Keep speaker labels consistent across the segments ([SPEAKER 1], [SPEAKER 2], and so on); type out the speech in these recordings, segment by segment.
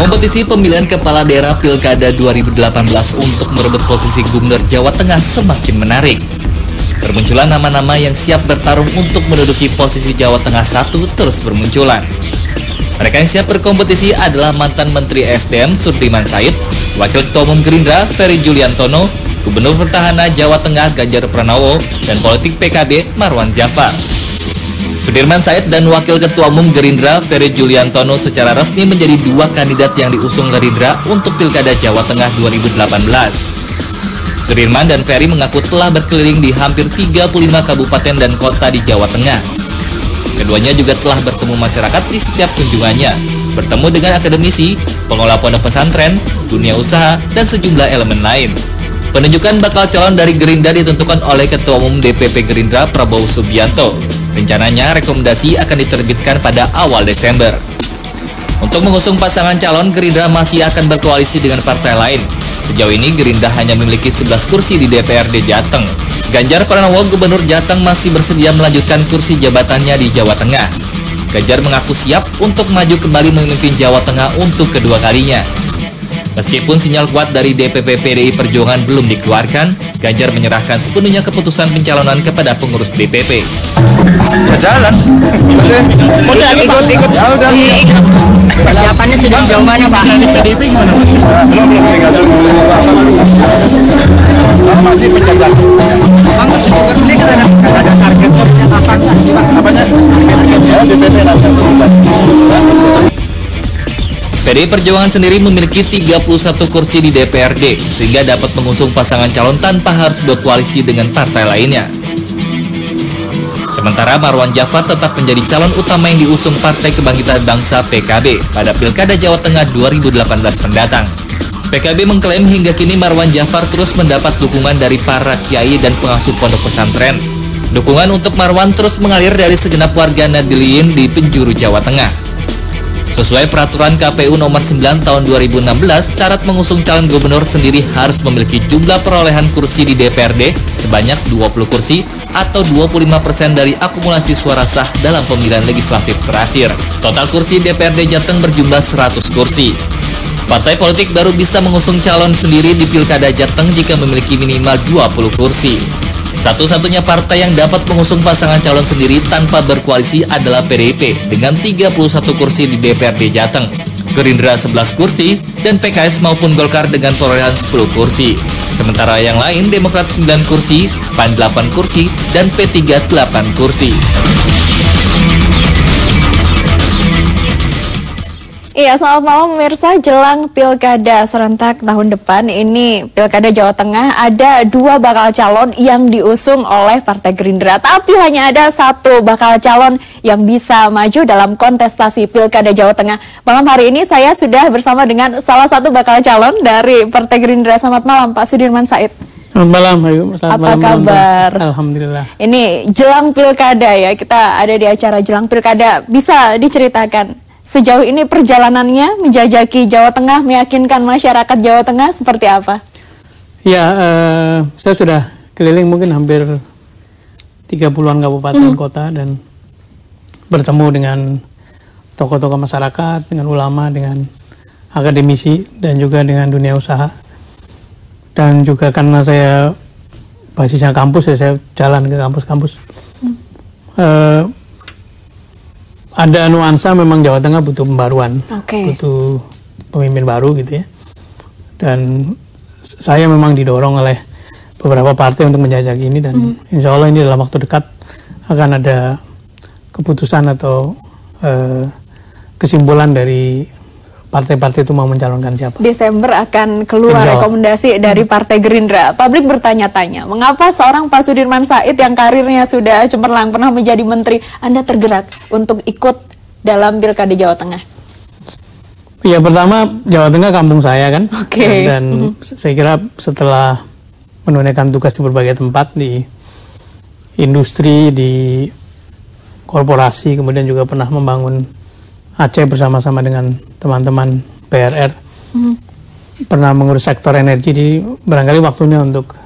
[SPEAKER 1] Kompetisi pemilihan kepala daerah Pilkada 2018 untuk merebut posisi Gubernur Jawa Tengah semakin menarik. Bermunculan nama-nama yang siap bertarung untuk menduduki posisi Jawa Tengah 1 terus bermunculan. Mereka yang siap berkompetisi adalah mantan Menteri SDM Sudirman Said, Wakil Ketua Umum Gerindra Ferry Juliantono, Gubernur Petahana Jawa Tengah Ganjar Pranowo, dan politik PKB Marwan Jafar. Sudirman Said dan Wakil Ketua Umum Gerindra Ferry Juliantono secara resmi menjadi dua kandidat yang diusung Gerindra untuk Pilkada Jawa Tengah 2018. Sudirman dan Ferry mengaku telah berkeliling di hampir 35 kabupaten dan kota di Jawa Tengah. Keduanya juga telah bertemu masyarakat di setiap kunjungannya, bertemu dengan akademisi, pengelola pondok pesantren, dunia usaha, dan sejumlah elemen lain. Penunjukan bakal calon dari Gerindra ditentukan oleh Ketua Umum DPP Gerindra Prabowo Subianto. Rencananya rekomendasi akan diterbitkan pada awal Desember. Untuk mengusung pasangan calon, Gerindra masih akan berkoalisi dengan partai lain. Sejauh ini Gerindra hanya memiliki 11 kursi di DPRD Jateng. Ganjar Pranowo, Gubernur Jateng, masih bersedia melanjutkan kursi jabatannya di Jawa Tengah. Ganjar mengaku siap untuk maju kembali memimpin Jawa Tengah untuk kedua kalinya. Meskipun sinyal kuat dari DPP PDI Perjuangan belum dikeluarkan, Ganjar menyerahkan sepenuhnya keputusan pencalonan kepada pengurus DPP.
[SPEAKER 2] Berjalan.
[SPEAKER 3] Udah ikut.
[SPEAKER 2] Ya udah.
[SPEAKER 3] Persiapannya sudah jauh mana, Pak?
[SPEAKER 2] PDIP gimana? Belum masih penjajahan.
[SPEAKER 3] Bang, ini kan ada targetnya apa enggak?
[SPEAKER 2] Apanya? Ya, DPP nanti.
[SPEAKER 1] PDI Perjuangan sendiri memiliki 31 kursi di DPRD, sehingga dapat mengusung pasangan calon tanpa harus berkoalisi dengan partai lainnya. Sementara Marwan Jafar tetap menjadi calon utama yang diusung Partai Kebangkitan Bangsa PKB pada Pilkada Jawa Tengah 2018 mendatang. PKB mengklaim hingga kini Marwan Jafar terus mendapat dukungan dari para kiai dan pengasuh pondok pesantren. Dukungan untuk Marwan terus mengalir dari segenap warga Nadliyin di penjuru Jawa Tengah. Sesuai peraturan KPU nomor 9 tahun 2016, syarat mengusung calon gubernur sendiri harus memiliki jumlah perolehan kursi di DPRD sebanyak 20 kursi atau 25% dari akumulasi suara sah dalam pemilihan legislatif terakhir. Total kursi DPRD Jateng berjumlah 100 kursi. Partai politik baru bisa mengusung calon sendiri di Pilkada Jateng jika memiliki minimal 20 kursi. Satu-satunya partai yang dapat mengusung pasangan calon sendiri tanpa berkoalisi adalah PDIP dengan 31 kursi di DPRD Jateng, Gerindra 11 kursi, dan PKS maupun Golkar dengan perolehan 10 kursi. Sementara yang lain Demokrat 9 kursi, PAN 8 kursi, dan P3 8 kursi.
[SPEAKER 4] Iya, selamat malam pemirsa. Jelang Pilkada serentak tahun depan ini, Pilkada Jawa Tengah ada dua bakal calon yang diusung oleh Partai Gerindra. Tapi hanya ada satu bakal calon yang bisa maju dalam kontestasi Pilkada Jawa Tengah. Malam hari ini saya sudah bersama dengan salah satu bakal calon dari Partai Gerindra. Selamat malam Pak Sudirman Said.
[SPEAKER 5] Selamat malam, Ayu.
[SPEAKER 4] Apa kabar?
[SPEAKER 5] Alhamdulillah.
[SPEAKER 4] Ini jelang Pilkada ya, kita ada di acara jelang Pilkada. Bisa diceritakan sejauh ini perjalanannya menjajaki Jawa Tengah, meyakinkan masyarakat Jawa Tengah seperti apa?
[SPEAKER 5] Ya, saya sudah keliling mungkin hampir 30-an kabupaten kota dan bertemu dengan tokoh-tokoh masyarakat, dengan ulama, dengan akademisi, dan juga dengan dunia usaha. Dan juga karena saya basisnya kampus, ya saya jalan ke kampus-kampus. Ada nuansa memang Jawa Tengah butuh pembaruan, butuh pemimpin baru gitu ya. Dan saya memang didorong oleh beberapa partai untuk menjajaki ini dan insya Allah ini dalam waktu dekat akan ada keputusan atau kesimpulan dari partai-partai itu mau mencalonkan siapa.
[SPEAKER 4] Desember akan keluar rekomendasi dari Partai Gerindra. Publik bertanya-tanya, mengapa seorang Pak Sudirman Said yang karirnya sudah cemerlang, pernah menjadi menteri, Anda tergerak untuk ikut dalam Pilkada Jawa Tengah?
[SPEAKER 5] Ya, pertama Jawa Tengah kampung saya kan. Dan saya kira setelah menunaikan tugas di berbagai tempat, di industri, di korporasi, kemudian juga pernah membangun Aceh bersama-sama dengan teman-teman PRR, pernah mengurus sektor energi, di barangkali waktunya untuk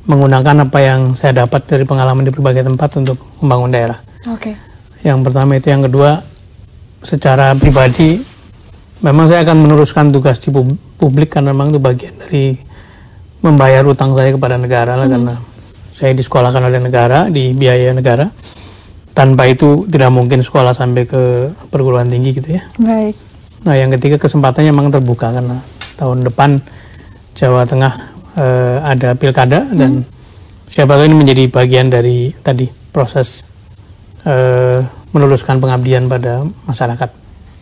[SPEAKER 5] menggunakan apa yang saya dapat dari pengalaman di berbagai tempat untuk membangun daerah. Yang pertama itu. Yang kedua, secara pribadi memang saya akan meneruskan tugas di publik karena memang itu bagian dari membayar utang saya kepada negara lah, karena saya disekolahkan oleh negara, dibiayai negara. Tanpa itu tidak mungkin sekolah sampai ke perguruan tinggi gitu ya.
[SPEAKER 4] Baik.
[SPEAKER 5] Nah, yang ketiga kesempatannya memang terbuka karena tahun depan Jawa Tengah ada pilkada dan siapa tahu ini menjadi bagian dari tadi proses meneruskan pengabdian pada masyarakat.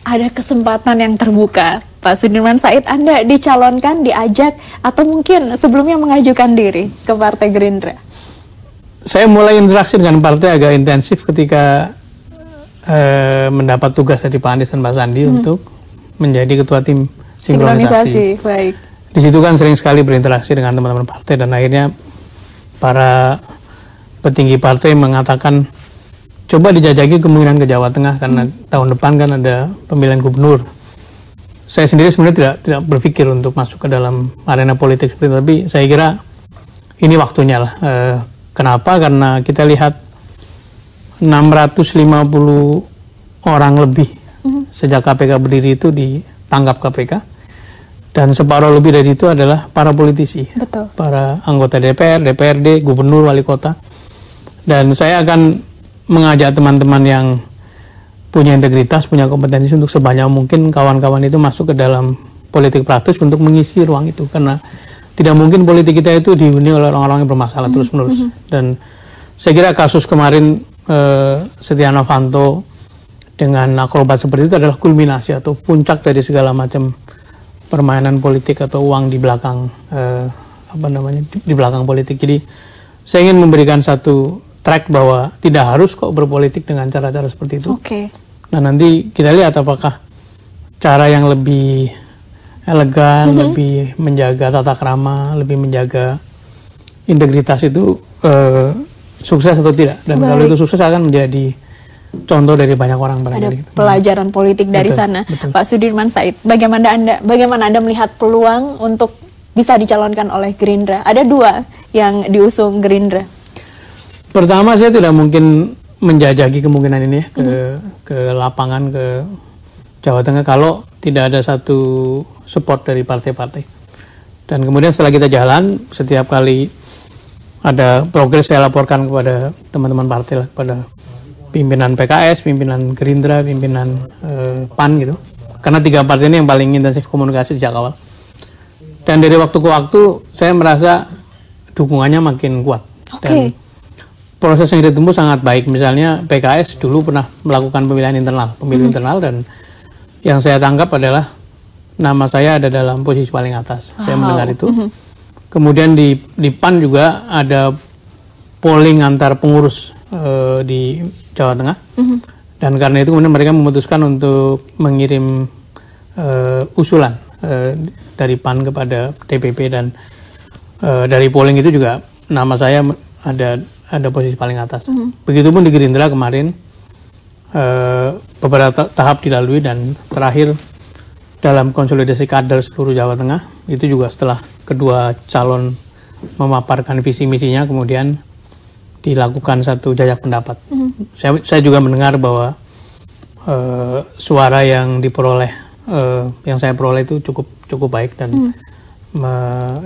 [SPEAKER 4] Ada kesempatan yang terbuka, Pak Sudirman Said, Anda dicalonkan, diajak, atau mungkin sebelumnya mengajukan diri ke Partai Gerindra?
[SPEAKER 5] Saya mulai interaksi dengan partai agak intensif ketika mendapat tugas dari Pak Anies dan Pak Sandi untuk menjadi ketua tim sinkronisasi.
[SPEAKER 4] Baik.
[SPEAKER 5] Di situ kan sering sekali berinteraksi dengan teman-teman partai dan akhirnya para petinggi partai mengatakan coba dijajaki kemungkinan ke Jawa Tengah karena tahun depan kan ada pemilihan gubernur. Saya sendiri sebenarnya tidak berpikir untuk masuk ke dalam arena politik seperti itu, tapi saya kira ini waktunya lah. Kenapa? Karena kita lihat 650 orang lebih sejak KPK berdiri itu ditangkap KPK, dan separuh lebih dari itu adalah para politisi.
[SPEAKER 4] Betul.
[SPEAKER 5] Para anggota DPR, DPRD, gubernur, wali kota. Dan saya akan mengajak teman-teman yang punya integritas, punya kompetensi untuk sebanyak mungkin kawan-kawan itu masuk ke dalam politik praktis untuk mengisi ruang itu, karena tidak mungkin politik kita itu dihuni oleh orang-orang yang bermasalah terus-menerus. Dan saya kira kasus kemarin Setia Novanto dengan akrobat seperti itu adalah kulminasi atau puncak dari segala macam permainan politik atau uang di belakang di belakang politik. Jadi saya ingin memberikan satu track bahwa tidak harus kok berpolitik dengan cara-cara seperti itu.
[SPEAKER 4] Oke.
[SPEAKER 5] Nah, nanti kita lihat apakah cara yang lebih elegan, lebih menjaga tata krama, lebih menjaga integritas itu sukses atau tidak. Dan kalau itu sukses akan menjadi contoh dari banyak orang barangkali.
[SPEAKER 4] Ada pelajaran politik dari sana.
[SPEAKER 5] Betul.
[SPEAKER 4] Pak Sudirman Said, bagaimana Anda melihat peluang untuk bisa dicalonkan oleh Gerindra? Ada 2 yang diusung Gerindra.
[SPEAKER 5] Pertama, saya tidak mungkin menjajaki kemungkinan ini ya, ke lapangan, ke Jawa Tengah kalau tidak ada satu support dari partai-partai. Dan kemudian setelah kita jalan, setiap kali ada progres saya laporkan kepada teman-teman partai lah, kepada pimpinan PKS, pimpinan Gerindra, pimpinan PAN gitu. Karena 3 partai ini yang paling intensif komunikasi sejak awal. Dan dari waktu ke waktu saya merasa dukungannya makin kuat. Dan proses yang ditempuh sangat baik. Misalnya PKS dulu pernah melakukan pemilihan internal, dan yang saya tangkap adalah nama saya ada dalam posisi paling atas. Saya mendengar itu. Kemudian di PAN juga ada polling antar pengurus di Jawa Tengah. Dan karena itu kemudian mereka memutuskan untuk mengirim usulan dari PAN kepada DPP, dan dari polling itu juga nama saya ada posisi paling atas. Begitupun di Gerindra kemarin beberapa tahap dilalui, dan terakhir dalam konsolidasi kader seluruh Jawa Tengah itu juga setelah kedua calon memaparkan visi misinya kemudian dilakukan satu jajak pendapat. Saya juga mendengar bahwa suara yang diperoleh yang saya peroleh itu cukup baik dan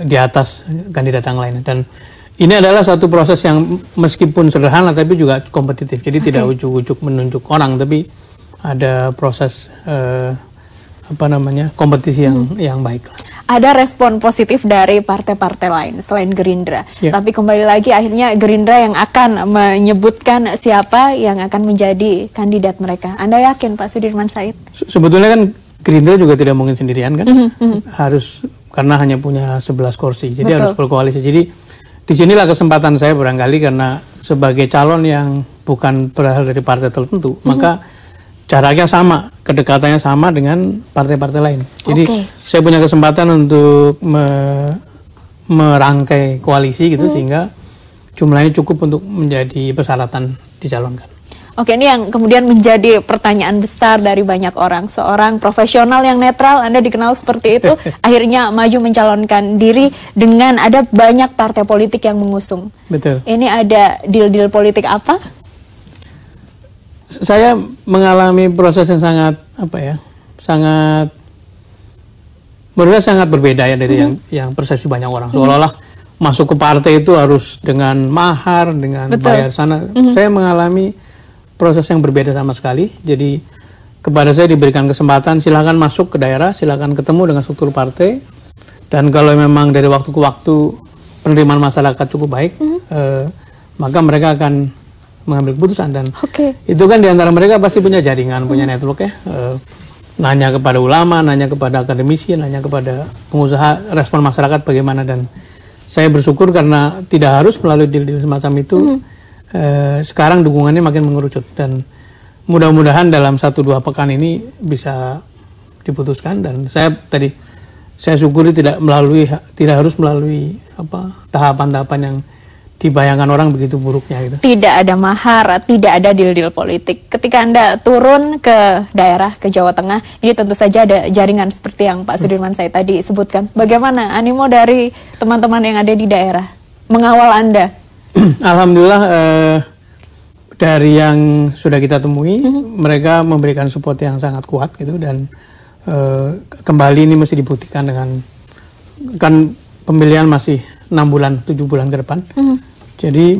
[SPEAKER 5] di atas kandidat yang lain. Dan ini adalah satu proses yang meskipun sederhana tapi juga kompetitif. Jadi tidak ujuk-ujuk menunjuk orang, tapi ada proses kompetisi yang baik.
[SPEAKER 4] Ada respon positif dari partai-partai lain selain Gerindra. Tapi kembali lagi akhirnya Gerindra yang akan menyebutkan siapa yang akan menjadi kandidat mereka. Anda yakin Pak Sudirman Said?
[SPEAKER 5] Sebetulnya kan Gerindra juga tidak mungkin sendirian kan. Harus, karena hanya punya 11 kursi. Jadi harus berkoalisi. Jadi disinilah kesempatan saya barangkali, karena sebagai calon yang bukan berasal dari partai tertentu, maka jaraknya sama, kedekatannya sama dengan partai-partai lain. Jadi saya punya kesempatan untuk merangkai koalisi gitu, sehingga jumlahnya cukup untuk menjadi persyaratan dicalonkan.
[SPEAKER 4] Oke, ini yang kemudian menjadi pertanyaan besar dari banyak orang. Seorang profesional yang netral, Anda dikenal seperti itu, akhirnya maju mencalonkan diri dengan ada banyak partai politik yang mengusung.
[SPEAKER 5] Betul.
[SPEAKER 4] Ini ada deal-deal politik apa?
[SPEAKER 5] Saya mengalami proses yang sangat sangat menurut saya sangat berbeda ya dari yang persepsi banyak orang. Seolah-olah masuk ke partai itu harus dengan mahar, dengan bayar sana. Saya mengalami proses yang berbeda sama sekali. Jadi kepada saya diberikan kesempatan, silakan masuk ke daerah, silakan ketemu dengan struktur partai. Dan kalau memang dari waktu ke waktu penerimaan masyarakat cukup baik, maka mereka akan mengambil keputusan. Dan itu kan diantara mereka pasti punya jaringan, punya network ya. Nanya kepada ulama, nanya kepada akademisi, nanya kepada pengusaha, respon masyarakat bagaimana. Dan saya bersyukur karena tidak harus melalui deal-deal semacam itu. Sekarang dukungannya makin mengerucut dan mudah-mudahan dalam 1-2 pekan ini bisa diputuskan. Dan saya syukuri tidak harus melalui tahapan-tahapan yang dibayangkan orang begitu buruknya gitu.
[SPEAKER 4] Tidak ada mahar, tidak ada deal-deal politik. Ketika Anda turun ke daerah, ke Jawa Tengah, ini tentu saja ada jaringan seperti yang Pak Sudirman saya tadi sebutkan. Bagaimana animo dari teman-teman yang ada di daerah mengawal Anda?
[SPEAKER 5] Alhamdulillah dari yang sudah kita temui, mereka memberikan support yang sangat kuat gitu. Dan kembali ini mesti dibuktikan dengan kan pemilihan masih 6 bulan, 7 bulan ke depan. Jadi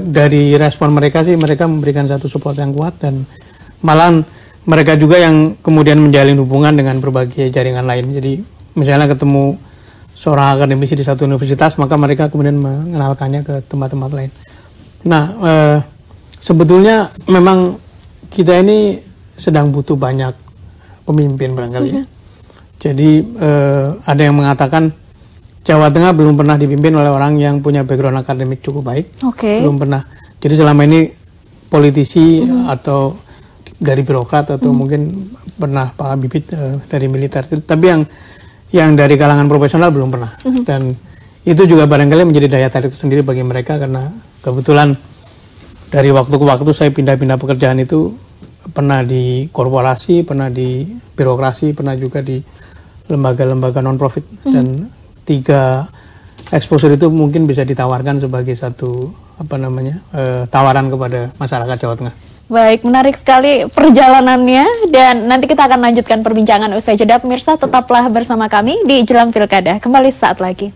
[SPEAKER 5] dari respon mereka sih, mereka memberikan satu support yang kuat. Dan malahan mereka juga yang kemudian menjalin hubungan dengan berbagai jaringan lain. Jadi misalnya ketemu seorang akademisi di satu universitas, maka mereka kemudian mengenalkannya ke tempat-tempat lain. Nah, sebetulnya memang kita ini sedang butuh banyak pemimpin barangkali ya. Jadi ada yang mengatakan Jawa Tengah belum pernah dipimpin oleh orang yang punya background akademik cukup baik. Belum pernah. Jadi selama ini politisi atau dari birokrat atau mungkin pernah Pak Bibit dari militer. Tapi yang dari kalangan profesional belum pernah. Dan itu juga barangkali menjadi daya tarik sendiri bagi mereka karena kebetulan dari waktu ke waktu saya pindah-pindah pekerjaan itu pernah di korporasi, pernah di birokrasi, pernah juga di lembaga-lembaga non-profit. Dan 3 exposure itu mungkin bisa ditawarkan sebagai satu tawaran kepada masyarakat Jawa Tengah.
[SPEAKER 4] Baik, menarik sekali perjalanannya dan nanti kita akan lanjutkan perbincangan usai jeda. Pemirsa tetaplah bersama kami di Jelang Pilkada. Kembali saat lagi.